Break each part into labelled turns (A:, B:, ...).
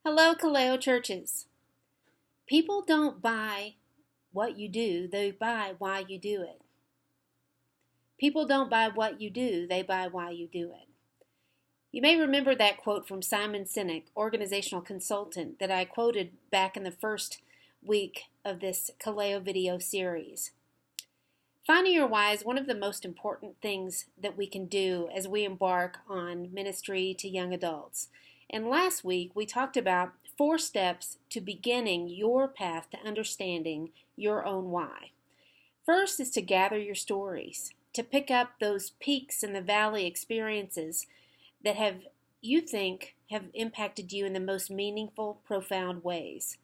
A: Hello, Kaleo churches. People don't buy what you do, they buy why you do it. People don't buy what you do, they buy why you do it. You may remember that quote from Simon Sinek, organizational consultant, that I quoted back in the first week of this Kaleo video series. Finding your why is one of the most important things that we can do as we embark on ministry to young adults. And last week we talked about 4 steps to beginning your path to understanding your own why. First is to gather your stories, to pick up those peaks and the valley experiences that you think have impacted you in the most meaningful, profound ways.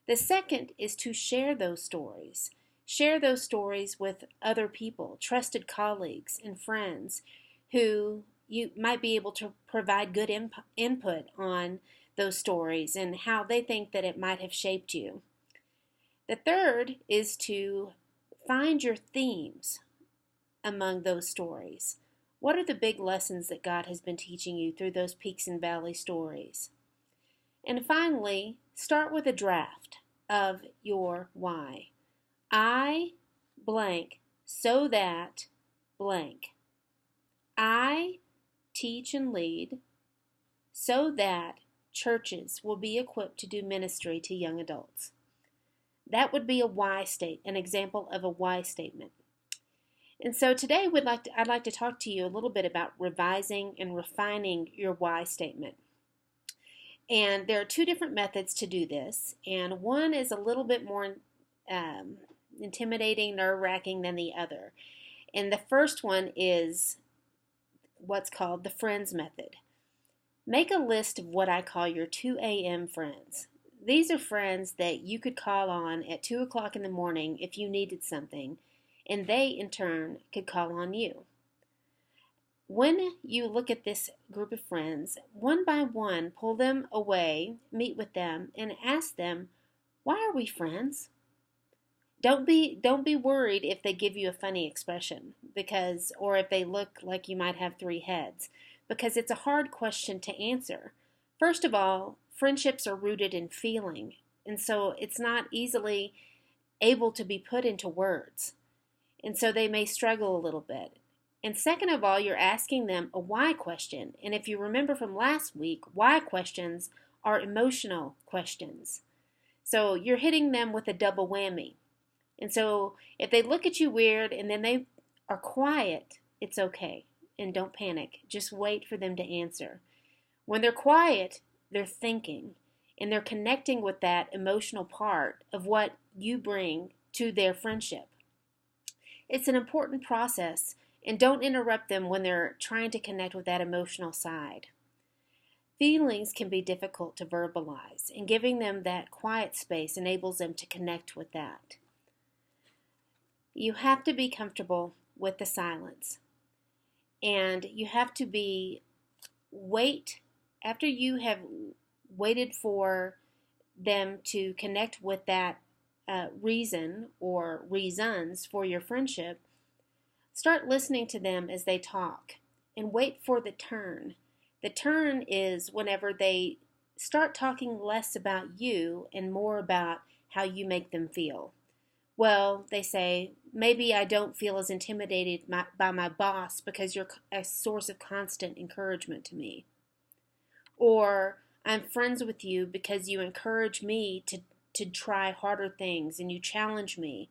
A: The second is to share those stories. Share those stories with other people, trusted colleagues and friends who you might be able to provide good input on those stories and how they think that it might have shaped you. The third is to find your themes among those stories. What are the big lessons that God has been teaching you through those peaks and valley stories? And finally, start with a draft of your why. I blank so that blank. I teach and lead so that churches will be equipped to do ministry to young adults. That would be a why an example of a why statement. And so today I'd like to talk to you a little bit about revising and refining your why statement. And there are 2 different methods to do this, and one is a little bit more intimidating, nerve-wracking than the other. And the first one is what's called the friends method. Make a list of what I call your 2 a.m. friends. These are friends that you could call on at 2 o'clock in the morning if you needed something, and they in turn could call on you. When you look at this group of friends, one by one, pull them away, meet with them, and ask them, why are we friends? Don't be worried if they give you a funny expression or if they look like you might have 3 heads, because it's a hard question to answer. First of all, friendships are rooted in feeling, and so it's not easily able to be put into words. And so they may struggle a little bit. And second of all, you're asking them a why question. And if you remember from last week, why questions are emotional questions. So you're hitting them with a double whammy. And so if they look at you weird and then they are quiet, it's okay. And don't panic. Just wait for them to answer. When they're quiet, they're thinking. And they're connecting with that emotional part of what you bring to their friendship. It's an important process, and don't interrupt them when they're trying to connect with that emotional side. Feelings can be difficult to verbalize, and giving them that quiet space enables them to connect with that. You have to be comfortable with the silence, and you have to wait after you have waited for them to connect with that reason or reasons for your friendship. Start listening to them as they talk and wait for the turn. The turn is whenever they start talking less about you and more about how you make them feel. Well, they say, maybe I don't feel as intimidated by my boss because you're a source of constant encouragement to me. Or I'm friends with you because you encourage me to try harder things and you challenge me.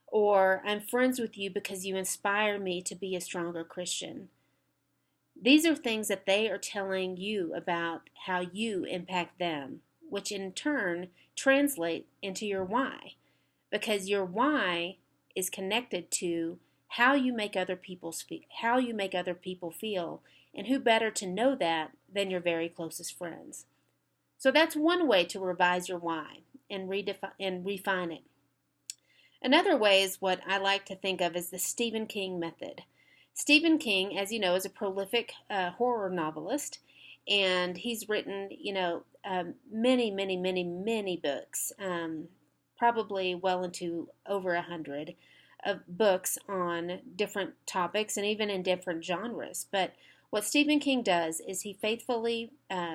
A: Or I'm friends with you because you inspire me to be a stronger Christian. These are things that they are telling you about how you impact them, which in turn translate into your why. Because your why is connected to how you make other people feel, and who better to know that than your very closest friends. So that's one way to revise your why and refine it. Another way is what I like to think of as the Stephen King method. Stephen King, as you know, is a prolific horror novelist, and he's written, many books, probably well into over 100 of books on different topics and even in different genres. But What Stephen King does is he faithfully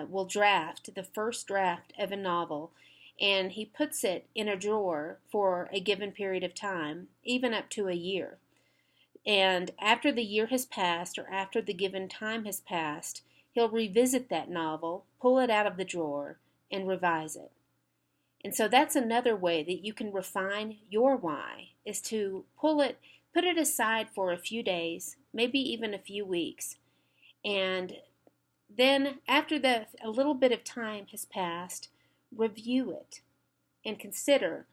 A: will draft the first draft of a novel, and he puts it in a drawer for a given period of time, even up to a year. And after the year has passed, or after the given time has passed, he'll revisit that novel, pull it out of the drawer, and revise it. And so that's another way that you can refine your why, is to put it aside for a few days, maybe even a few weeks. And then after a little bit of time has passed, review it and consider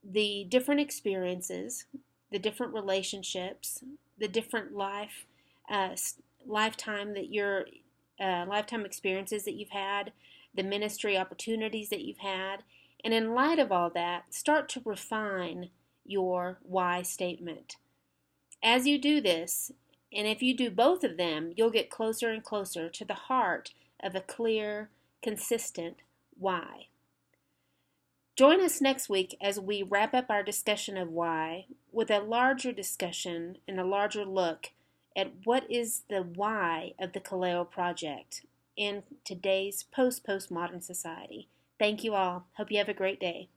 A: the different experiences, the different relationships, the different lifetime experiences that you've had, the ministry opportunities that you've had, and in light of all that, start to refine your why statement. As you do this, and if you do both of them, you'll get closer and closer to the heart of a clear, consistent why. Join us next week as we wrap up our discussion of why with a larger discussion and a larger look at what is the why of the Kaleo Project in today's postmodern society. Thank you all. Hope you have a great day.